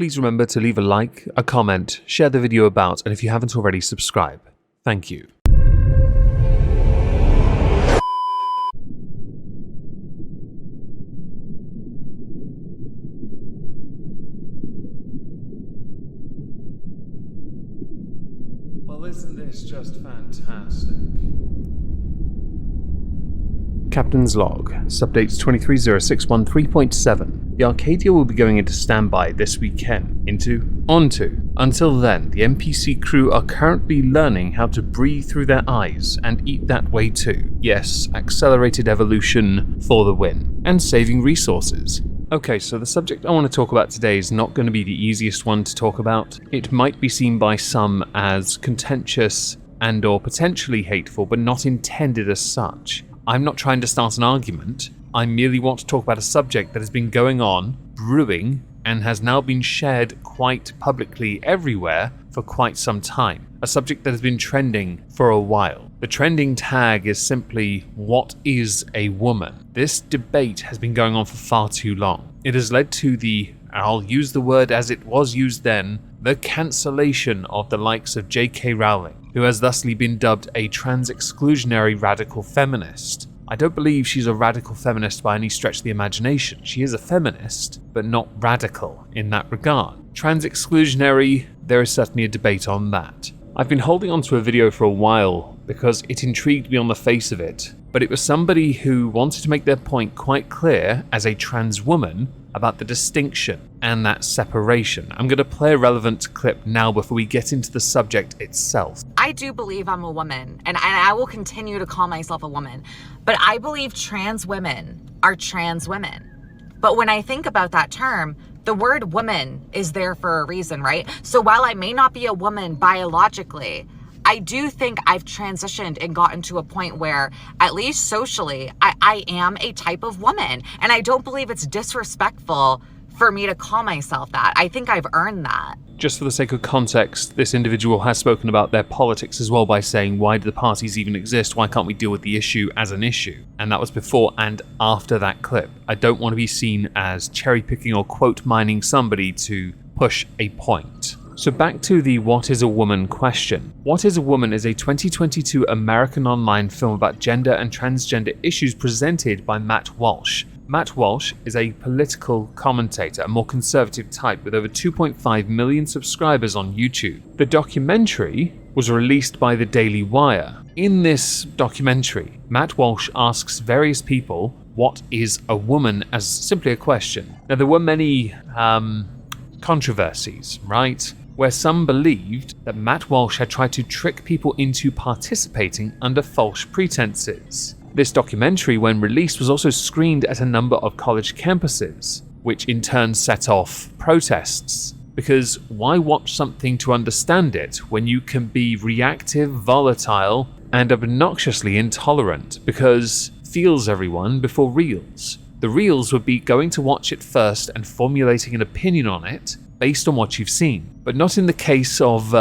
please remember to leave a like, a comment, share the video about, and if you haven't already, subscribe. Thank you. Well, isn't this just fantastic? Captain's log, subdates 230613.7. The Arcadia will be going into standby this weekend. Until then, the NPC crew are currently learning how to breathe through their eyes and eat that way too. Yes, accelerated evolution for the win. And saving resources. Okay, so the subject I want to talk about today is not going to be the easiest one to talk about. It might be seen by some as contentious and or potentially hateful, but not intended as such. I'm not trying to start an argument. I merely want to talk about a subject that has been going on, brewing, and has now been shared quite publicly everywhere for quite some time. A subject that has been trending for a while. The trending tag is simply, what is a woman? This debate has been going on for far too long. It has led to the, I'll use the word as it was used then, the cancellation of the likes of J.K. Rowling, who has thusly been dubbed a trans-exclusionary radical feminist. I don't believe she's a radical feminist by any stretch of the imagination. She is a feminist, but not radical in that regard. Trans-exclusionary, there is certainly a debate on that. I've been holding on to a video for a while because it intrigued me on the face of it, but it was somebody who wanted to make their point quite clear as a trans woman about the distinction and that separation. I'm going to play a relevant clip now before we get into the subject itself. I do believe I'm a woman, and I will continue to call myself a woman, but I believe trans women are trans women. But when I think about that term, the word woman is there for a reason, right? So while I may not be a woman biologically, I do think I've transitioned and gotten to a point where, at least socially, I am a type of woman. And I don't believe it's disrespectful for me to call myself that. I think I've earned that. Just for the sake of context, this individual has spoken about their politics as well by saying, why do the parties even exist? Why can't we deal with the issue as an issue? And that was before and after that clip. I don't want to be seen as cherry-picking or quote-mining somebody to push a point. So back to the what is a woman question. What is a Woman is a 2022 American online film about gender and transgender issues presented by Matt Walsh. Matt Walsh is a political commentator, a more conservative type with over 2.5 million subscribers on YouTube. The documentary was released by the Daily Wire. In this documentary, Matt Walsh asks various people, what is a woman, as simply a question. Now there were many controversies, right? Where some believed that Matt Walsh had tried to trick people into participating under false pretenses. This documentary, when released, was also screened at a number of college campuses, which in turn set off protests. Because why watch something to understand it when you can be reactive, volatile, and obnoxiously intolerant? Because feels everyone before reels. The reels would be going to watch it first and formulating an opinion on it based on what you've seen. But not in the case of,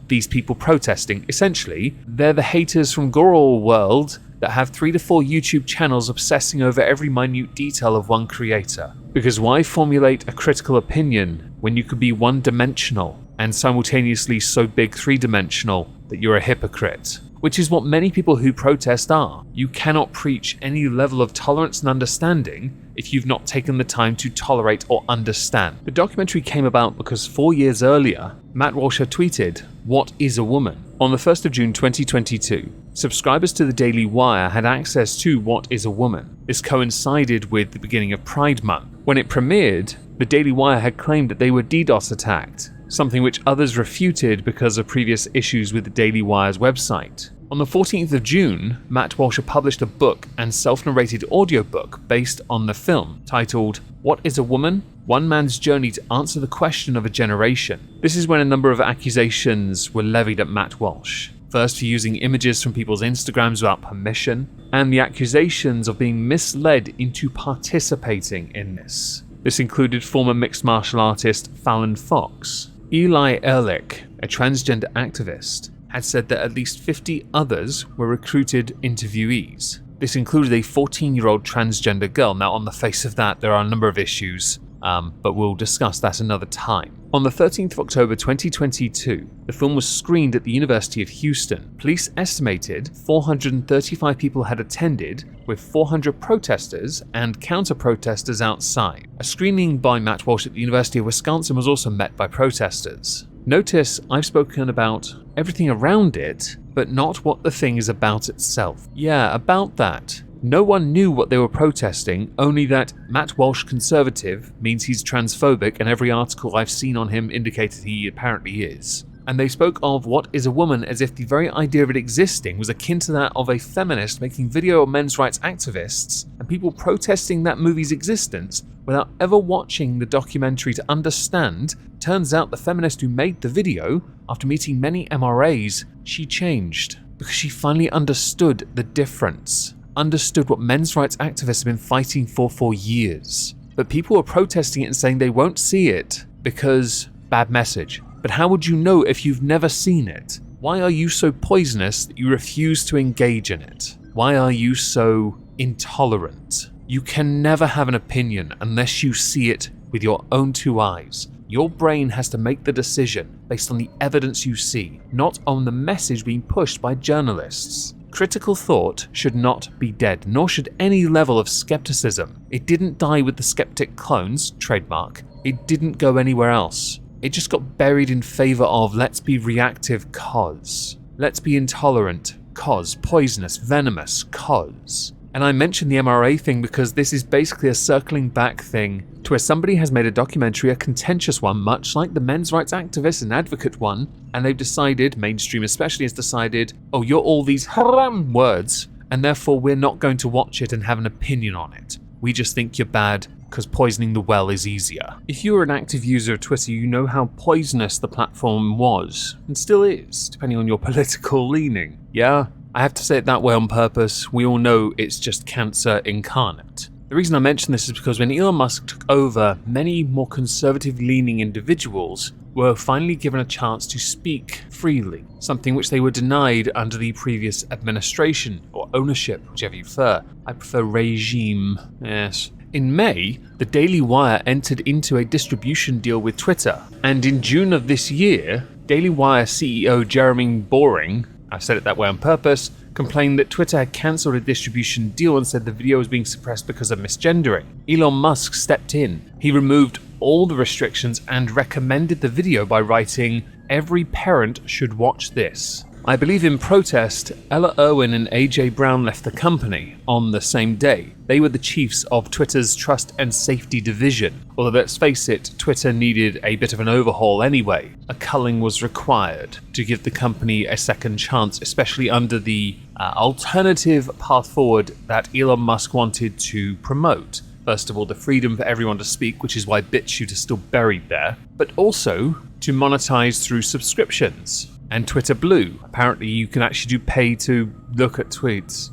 these people protesting. Essentially, they're the haters from Garra world that have 3 to 4 YouTube channels obsessing over every minute detail of one creator. Because why formulate a critical opinion when you could be one-dimensional and simultaneously so big 3-dimensional that you're a hypocrite? Which is what many people who protest are. You cannot preach any level of tolerance and understanding if you've not taken the time to tolerate or understand. The documentary came about because 4 years earlier, Matt Walsh had tweeted, "What is a woman?" On the 1st of June 2022, subscribers to the Daily Wire had access to What is a Woman. This coincided with the beginning of Pride Month. When it premiered, the Daily Wire had claimed that they were DDoS attacked, something which others refuted because of previous issues with the Daily Wire's website. On the 14th of June, Matt Walsh published a book and self-narrated audiobook based on the film, titled What is a Woman? One Man's Journey to Answer the Question of a Generation. This is when a number of accusations were levied at Matt Walsh. First for using images from people's Instagrams without permission, and the accusations of being misled into participating in this. This included former mixed martial artist Fallon Fox. Eli Ehrlich, a transgender activist, had said that at least 50 others were recruited interviewees. This included a 14-year-old transgender girl. Now, on the face of that, there are a number of issues but we'll discuss that another time. On the 13th of October 2022, the film was screened at the University of Houston. Police estimated 435 people had attended, with 400 protesters and counter-protesters outside. A screening by Matt Walsh at the University of Wisconsin was also met by protesters. Notice I've spoken about everything around it, but not what the thing is about itself. Yeah, about that. No one knew what they were protesting, only that Matt Walsh conservative means he's transphobic, and every article I've seen on him indicated he apparently is. And they spoke of what is a woman as if the very idea of it existing was akin to that of a feminist making video of men's rights activists and people protesting that movie's existence without ever watching the documentary to understand. Turns out the feminist who made the video, after meeting many MRAs, she changed because she finally understood the difference. Understood what men's rights activists have been fighting for years. But people were protesting it and saying they won't see it because bad message. But how would you know if you've never seen it? Why are you so poisonous that you refuse to engage in it? Why are you so intolerant? You can never have an opinion unless you see it with your own two eyes. Your brain has to make the decision based on the evidence you see, not on the message being pushed by journalists. Critical thought should not be dead, nor should any level of skepticism. It didn't die with the skeptic clones, trademark. It didn't go anywhere else. It just got buried in favor of let's be reactive cause. Let's be intolerant cause. Poisonous, venomous cause. And I mentioned the MRA thing because this is basically a circling back thing to where somebody has made a documentary, a contentious one, much like the men's rights activist and advocate one, and they've decided, mainstream especially has decided, oh, you're all these haram words, and therefore we're not going to watch it and have an opinion on it. We just think you're bad because poisoning the well is easier. If you were an active user of Twitter, you know how poisonous the platform was, and still is, depending on your political leaning. Yeah? I have to say it that way on purpose. We all know it's just cancer incarnate. The reason I mention this is because when Elon Musk took over, many more conservative-leaning individuals were finally given a chance to speak freely, something which they were denied under the previous administration, or ownership, whichever you prefer. I prefer regime, yes. In May, the Daily Wire entered into a distribution deal with Twitter, and in June of this year, Daily Wire CEO Jeremy Boring, I've said it that way on purpose, complained that Twitter had cancelled a distribution deal and said the video was being suppressed because of misgendering. Elon Musk stepped in. He removed all the restrictions and recommended the video by writing, "Every parent should watch this." I believe in protest, Ella Irwin and AJ Brown left the company on the same day. They were the chiefs of Twitter's Trust and Safety Division. Although let's face it, Twitter needed a bit of an overhaul anyway. A culling was required to give the company a second chance, especially under the alternative path forward that Elon Musk wanted to promote. First of all, the freedom for everyone to speak, which is why BitChute is still buried there, but also to monetize through subscriptions. And Twitter Blue. Apparently you can actually do pay to look at tweets.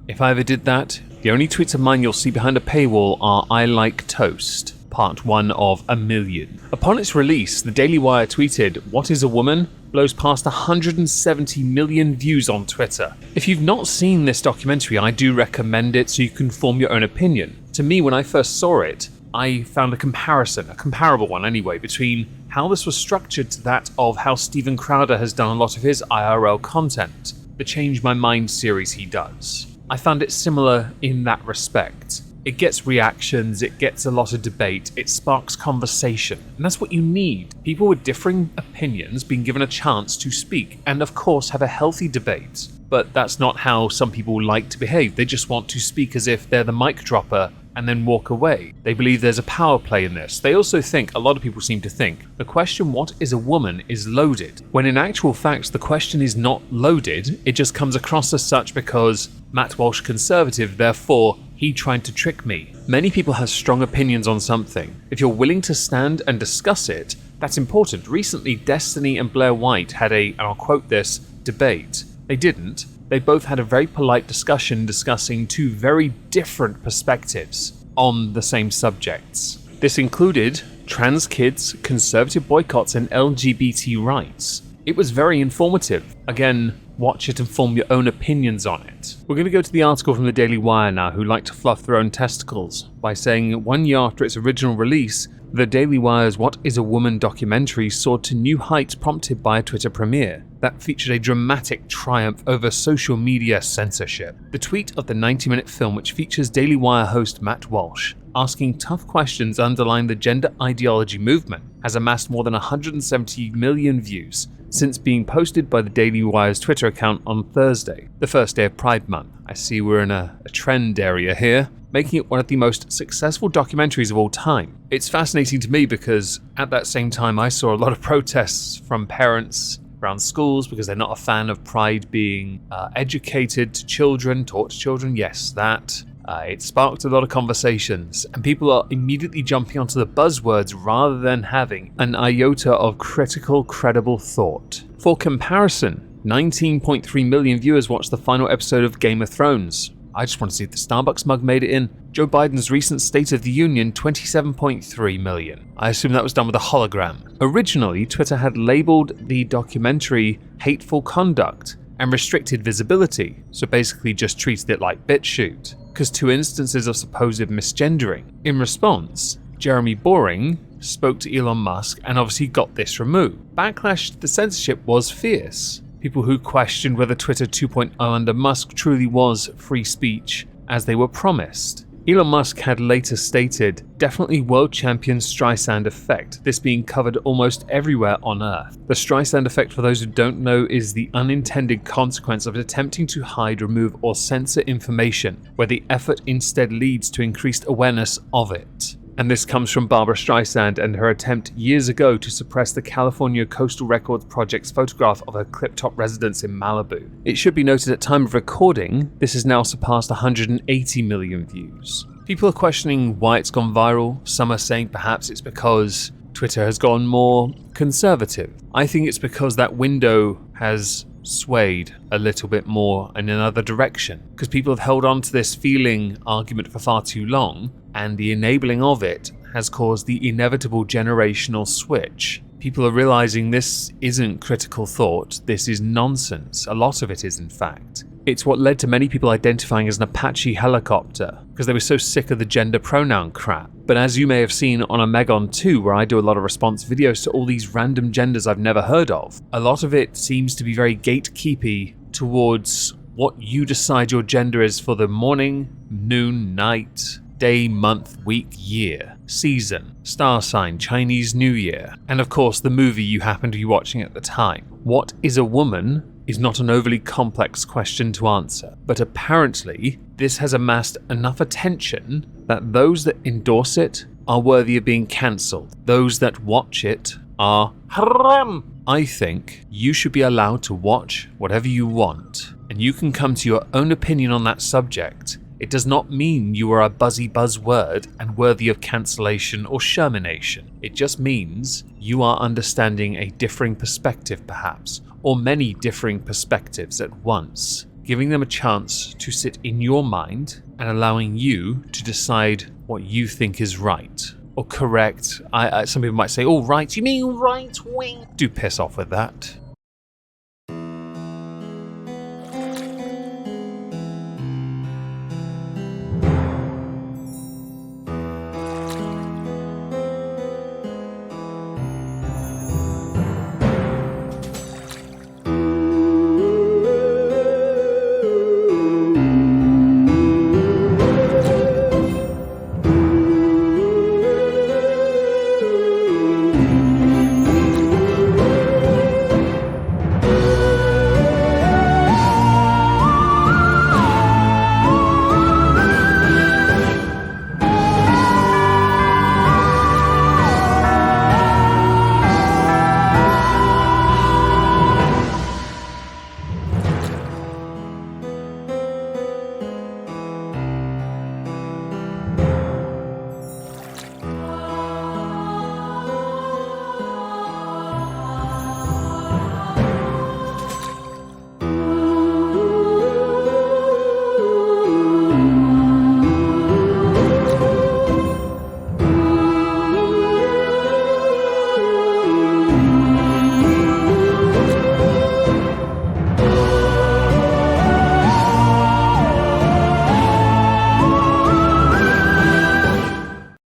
If I ever did that, the only tweets of mine you'll see behind a paywall are "I like toast," part 1 of a million. Upon its release, the Daily Wire tweeted, "What is a woman?" blows past 170 million views on Twitter. If you've not seen this documentary, I do recommend it so you can form your own opinion. To me, when I first saw it, I found a comparable one anyway, between how this was structured to that of how Steven Crowder has done a lot of his IRL content, the Change My Mind series he does. I found it similar in that respect. It gets reactions, it gets a lot of debate, it sparks conversation, and that's what you need. People with differing opinions being given a chance to speak, and of course have a healthy debate. But that's not how some people like to behave. They just want to speak as if they're the mic dropper and then walk away. They believe there's a power play in this. They also think, a lot of people seem to think, the question "what is a woman" is loaded, when in actual fact the question is not loaded, it just comes across as such because Matt Walsh conservative, therefore he trying to trick me. Many people have strong opinions on something. If you're willing to stand and discuss it, that's important. Recently, Destiny and Blair White had a, and I'll quote this, debate. They didn't. They both had a very polite discussion discussing two very different perspectives on the same subjects. This included trans kids, conservative boycotts, and LGBT rights. It was very informative. Again, watch it and form your own opinions on it. We're going to go to the article from the Daily Wire now, who like to fluff their own testicles by saying 1 year after its original release, the Daily Wire's What is a Woman documentary soared to new heights prompted by a Twitter premiere that featured a dramatic triumph over social media censorship. The tweet of the 90-minute film, which features Daily Wire host Matt Walsh asking tough questions underlying the gender ideology movement, has amassed more than 170 million views since being posted by the Daily Wire's Twitter account on Thursday, the first day of Pride Month. I see we're in a trend area here, making it one of the most successful documentaries of all time. It's fascinating to me because at that same time I saw a lot of protests from parents around schools because they're not a fan of Pride being educated to children, taught to children. Yes, that. It sparked a lot of conversations, and people are immediately jumping onto the buzzwords rather than having an iota of critical, credible thought. For comparison, 19.3 million viewers watched the final episode of Game of Thrones. I just want to see if the Starbucks mug made it in. Joe Biden's recent State of the Union, 27.3 million. I assume that was done with a hologram. Originally, Twitter had labeled the documentary hateful conduct and restricted visibility, so basically just treated it like BitChute, because 2 instances of supposed misgendering. In response, Jeremy Boring spoke to Elon Musk and obviously got this removed. Backlash to the censorship was fierce. People who questioned whether Twitter 2.0 under Musk truly was free speech as they were promised. Elon Musk had later stated, definitely world champion Streisand effect, this being covered almost everywhere on Earth. The Streisand effect, for those who don't know, is the unintended consequence of attempting to hide, remove, or censor information, where the effort instead leads to increased awareness of it. And this comes from Barbara Streisand and her attempt years ago to suppress the California Coastal Records Project's photograph of her clip-top residence in Malibu. It should be noted at time of recording, this has now surpassed 180 million views. People are questioning why it's gone viral. Some are saying perhaps it's because Twitter has gone more conservative. I think it's because that window has swayed a little bit more in another direction, because people have held on to this feeling argument for far too long, and the enabling of it has caused the inevitable generational switch. People are realizing this isn't critical thought, this is nonsense. A lot of it is, in fact. It's what led to many people identifying as an Apache helicopter, because they were so sick of the gender pronoun crap. But as you may have seen on Omegon 2, where I do a lot of response videos to all these random genders I've never heard of, a lot of it seems to be very gatekeepy towards what you decide your gender is for the morning, noon, night, day, month, week, year, season, star sign, Chinese New Year, and of course the movie you happen to be watching at the time. What is a woman is not an overly complex question to answer, but apparently this has amassed enough attention that those that endorse it are worthy of being cancelled. Those that watch it are haram. I think you should be allowed to watch whatever you want, and you can come to your own opinion on that subject. It does not mean you are a buzzy buzzword and worthy of cancellation or shermanation. It just means you are understanding a differing perspective perhaps, or many differing perspectives at once, giving them a chance to sit in your mind and allowing you to decide what you think is right or correct. Some people might say, oh, right, you mean right wing? Do piss off with that.